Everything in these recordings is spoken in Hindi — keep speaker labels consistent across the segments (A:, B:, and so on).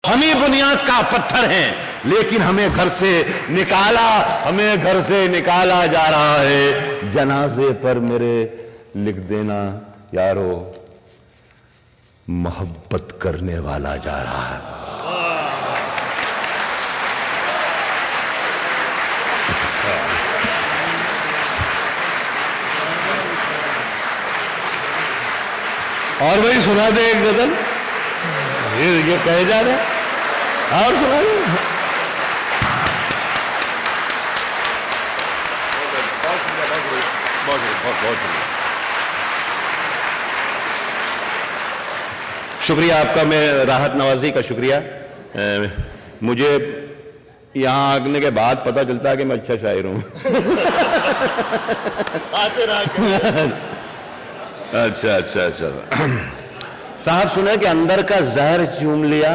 A: हम ही बुनियाद का पत्थर हैं, लेकिन हमें घर से निकाला जा रहा है। जनाजे पर मेरे लिख देना यारो, मोहब्बत करने वाला जा रहा है। और वही सुना दे एक गजल, ये कहे जा रहे और सुना दे। बहुत शुक्रिया आपका, मैं राहत नवाजी का शुक्रिया। मुझे यहाँ आने के बाद पता चलता है कि मैं अच्छा शायर हूँ। अच्छा। साहब सुने कि अंदर का जहर चूम लिया,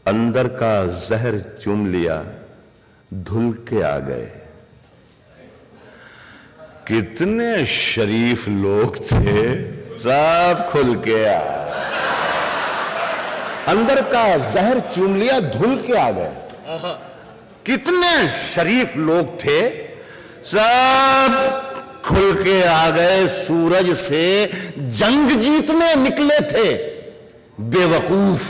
A: अंदर का जहर चूम लिया, धुल के आ गए। कितने शरीफ लोग थे, सब खुल के आ। अंदर का जहर चूम लिया, धुल के आ गए। कितने शरीफ लोग थे, सब खुल के आ गए। सूरज से जंग जीतने निकले थे बेवकूफ,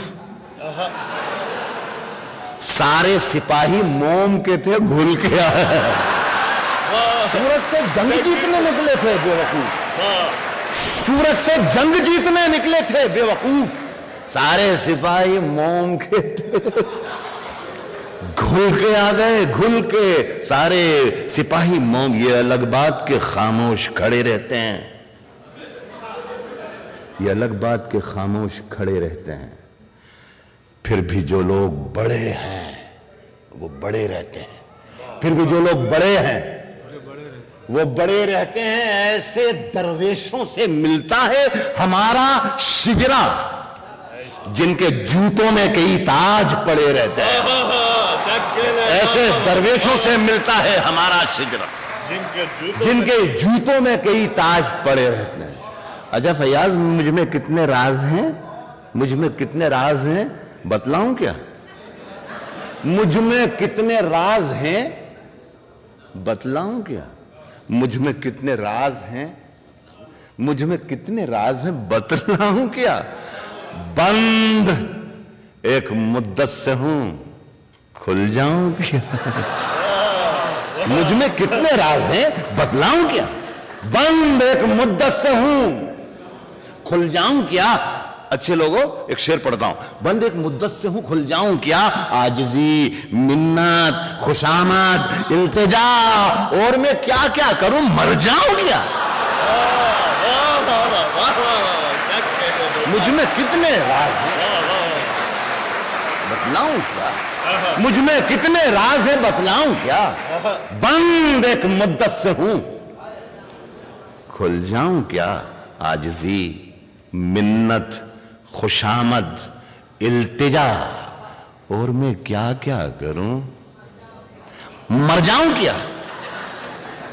A: सारे सिपाही मोम के थे, भूल के आए। सूरज से जंग जीतने निकले थे बेवकूफ, सूरज से जंग जीतने निकले थे बेवकूफ, सारे सिपाही मोम के थे, घुल के आ गए, घुल के सारे सिपाही मोम। ये अलग बात के खामोश खड़े रहते हैं, ये अलग बात के खामोश खड़े रहते हैं, फिर भी जो लोग बड़े हैं वो बड़े रहते हैं, फिर भी जो लोग बड़े हैं वो बड़े रहते हैं। ऐसे दरवेशों से मिलता है हमारा शिजरा, जिनके जूतों में कई ताज पड़े रहते हैं। ऐसे दरवेशों से मिलता है हमारा शिजरा, जिनके जूतों में कई ताज पड़े रहते हैं। अच्छा फैयाज, मुझ में कितने राज हैं, मुझ में कितने राज हैं बतलाऊं क्या? मुझ में कितने राज हैं बतलाऊं क्या? मुझ में कितने राज हैं, मुझ में कितने राज हैं बतलाऊं क्या? बंद एक मुद्दत से हूं, खुल जाऊं क्या? मुझ में कितने राज हैं बतलाऊं क्या? बंद एक मुद्दत से हूं, खुल जाऊं क्या? अच्छे लोगों, एक शेर पढ़ता हूं। बंद एक मुद्दत से हूं, खुल जाऊं क्या? आजिजी, मिन्नत, खुशामद, इल्तिजा, और मैं क्या क्या करूं, मर जाऊं क्या? मुझ में कितने राज हैं बतलाऊं क्या? मुझ में कितने राज हैं बतलाऊं क्या? बंद एक मुद्दत से हूं, खुल जाऊं क्या? आजिजी, मिन्नत, खुशामद, इल्तिजा, और मैं क्या क्या करूं, मर जाऊं क्या?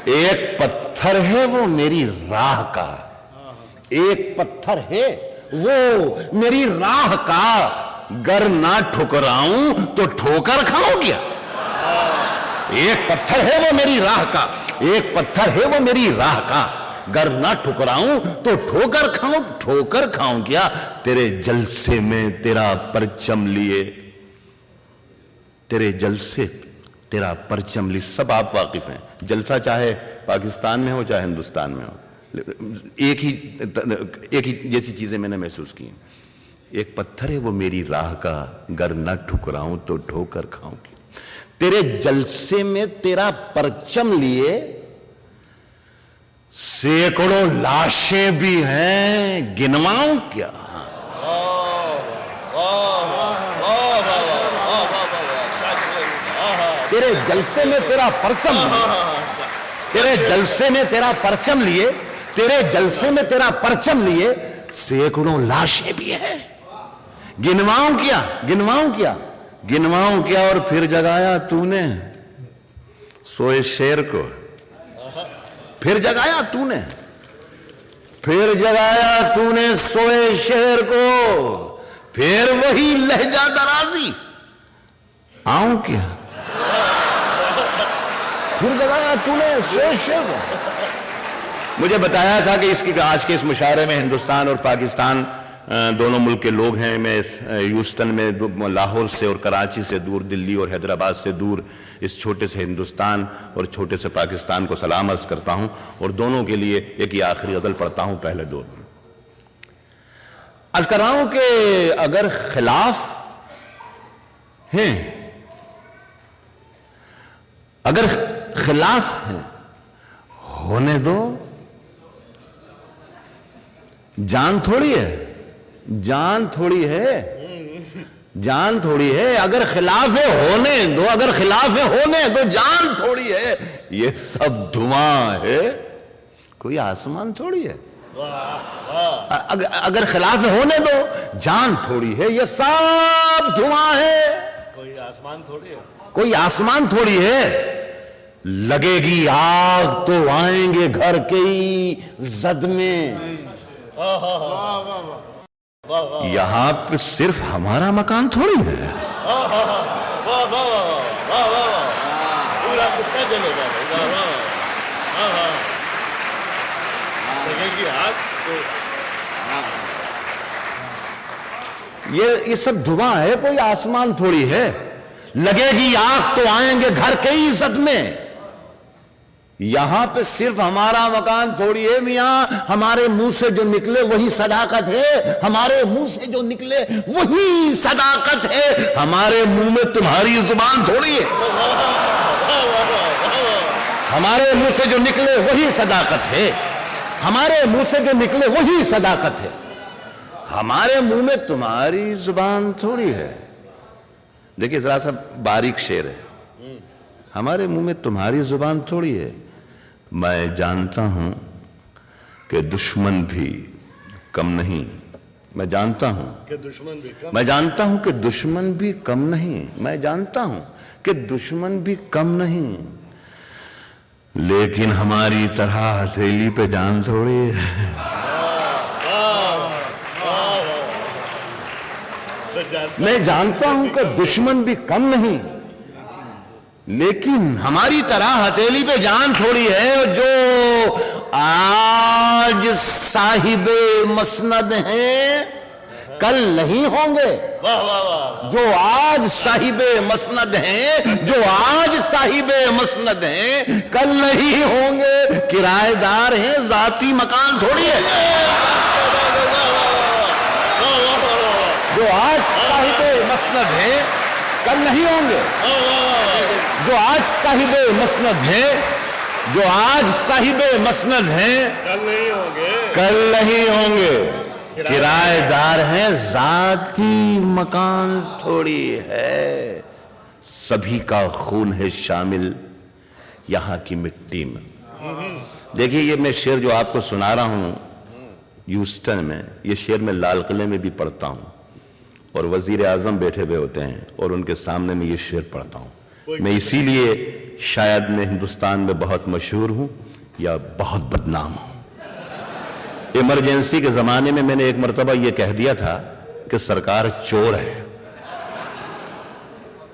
A: एक पत्थर है वो मेरी राह का, एक पत्थर है वो मेरी राह का, गर ना ठुकराऊं तो ठोकर खाऊं क्या? एक पत्थर है वो मेरी राह का, एक पत्थर है वो मेरी राह का, गर ना ठुकराऊं तो ठोकर खाऊं क्या? तेरे जलसे में तेरा परचम लिए, तेरे जलसे तेरा परचम लिए। सब आप वाकिफ हैं, जलसा चाहे पाकिस्तान में हो चाहे हिंदुस्तान में हो, एक ही जैसी चीजें मैंने महसूस की। एक पत्थर है वो मेरी राह का, गर न ठुकराऊं तो ठोकर खाऊंगी। तेरे जलसे में तेरा परचम लिए सैकड़ों लाशें भी हैं, गिनवाऊं क्या? तेरे जलसे में तेरा परचम लिए, तेरे जलसे में तेरा परचम लिए, तेरे जलसे में तेरा परचम लिए सैकड़ों लाशें भी हैं, गिनवाऊं क्या? गिनवाऊं क्या? गिनवाऊं क्या? और फिर जगाया तूने सोए शेर को, फिर जगाया तूने, फिर जगाया तूने सोए शेर को, फिर वही लहजा दराजी, आऊं क्या? फिर लगाया तूने शिव। मुझे बताया था कि इसकी आज के इस मुशायरे में हिंदुस्तान और पाकिस्तान दोनों मुल्क के लोग हैं। मैं ह्यूस्टन में लाहौर से और कराची से दूर, दिल्ली और हैदराबाद से दूर इस छोटे से हिंदुस्तान और छोटे से पाकिस्तान को सलाम अर्ज करता हूं और दोनों के लिए एक ही आखिरी गज़ल पढ़ता हूं। पहले दो अर्ज कर रहा हूं कि अगर खिलाफ हैं, अगर खिलाफ हैं, होने दो। जान थोड़ी है, जान थोड़ी है, जान थोड़ी है। अगर खिलाफ है होने दो, अगर खिलाफ है होने दो, जान थोड़ी है। ये सब धुआं है, कोई आसमान थोड़ी है। अगर खिलाफ है होने दो, जान थोड़ी है। ये सब धुआं है,
B: कोई आसमान थोड़ी है,
A: कोई आसमान थोड़ी है। लगेगी आग तो आएंगे घर के ही जद में। यहां पे सिर्फ हमारा मकान थोड़ी है।
B: पूरा कितना जलेगा? लगेगी आग तो
A: ये सब धुआं है, कोई आसमान थोड़ी है। लगेगी आग तो आएंगे घर के ही इज्जत में। यहां पे सिर्फ हमारा मकान थोड़ी है मियां। हमारे मुंह से जो निकले वही सदाकत है, हमारे मुंह से जो निकले वही सदाकत है। हमारे मुंह में तुम्हारी जुबान थोड़ी है, हमारे मुंह से जो निकले वही सदाकत है, हमारे मुंह से जो निकले वही सदाकत है। हमारे मुंह में तुम्हारी जुबान थोड़ी है। देखिए जरा सा बारीक शेर है। हमारे मुंह में तुम्हारी जुबान थोड़ी है। मैं जानता हूं कि दुश्मन भी कम नहीं, मैं जानता हूं
B: कि दुश्मन भी कम,
A: मैं जानता हूं कि दुश्मन भी कम नहीं, मैं जानता हूं कि दुश्मन भी कम नहीं, लेकिन हमारी तरह हथेली पे जान थोड़ी है। मैं जानता हूं कि दुश्मन भी कम नहीं, लेकिन हमारी तरह हथेली पे जान थोड़ी है। जो आज साहिबे मसनद हैं, कल नहीं होंगे। जो आज साहिबे मसनद हैं, जो आज साहिबे मसनद हैं, कल नहीं होंगे। किराएदार हैं, जाती मकान थोड़ी है। जो आज साहिबे मसनद हैं, कल नहीं होंगे। जो आज साहिबे मसनद हैं, जो आज साहिबे मसनद हैं,
B: कल नहीं होंगे,
A: कल नहीं होंगे। किराएदार हैं, जाती मकान थोड़ी है। सभी का खून है शामिल यहां की मिट्टी में। देखिए ये मैं शेर जो आपको सुना रहा हूं ह्यूस्टन में, ये शेर मैं लाल किले में भी पढ़ता हूं और वजीर आजम बैठे हुए होते हैं और उनके सामने में ये शेर पढ़ता हूं। मैं इसीलिए शायद मैं हिंदुस्तान में बहुत मशहूर हूं या बहुत बदनाम हूं। इमरजेंसी के जमाने में मैंने एक मरतबा यह कह दिया था कि सरकार चोर है,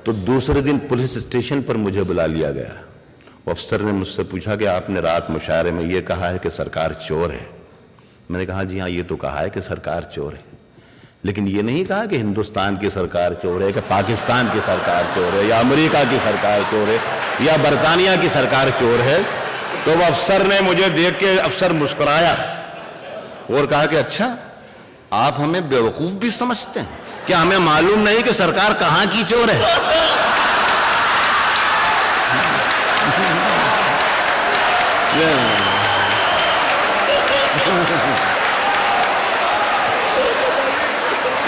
A: तो दूसरे दिन पुलिस स्टेशन पर मुझे बुला लिया गया। अफसर ने मुझसे पूछा कि आपने रात मुशायरे में यह कहा है कि सरकार चोर है। मैंने कहा जी हाँ, ये तो कहा है कि सरकार चोर है, लेकिन ये नहीं कहा कि हिंदुस्तान की सरकार चोर है, कि पाकिस्तान की सरकार चोर है, या अमेरिका की सरकार चोर है, या बरतानिया की सरकार चोर है। तो वो अफसर ने मुझे देख के अफसर मुस्कुराया और कहा कि अच्छा आप हमें बेवकूफ भी समझते हैं क्या? हमें मालूम नहीं कि सरकार कहां की चोर है?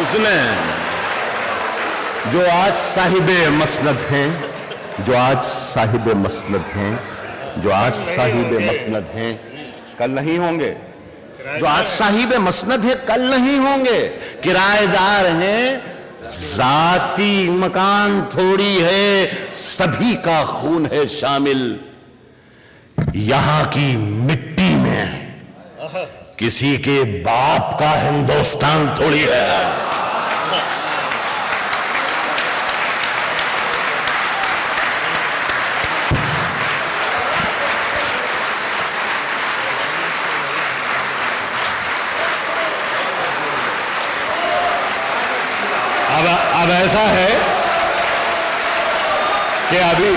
A: उसने जो आज साहिबे मसनद हैं, जो आज साहिबे मसनद हैं, जो आज साहिबे मसनद हैं, कल नहीं होंगे। जो आज साहिबे मसनद है, कल नहीं होंगे। किराएदार हैं, जाती मकान थोड़ी है। सभी का खून है शामिल यहां की मिट्टी में। किसी के बाप का हिंदुस्तान थोड़ी है। अब ऐसा है कि अभी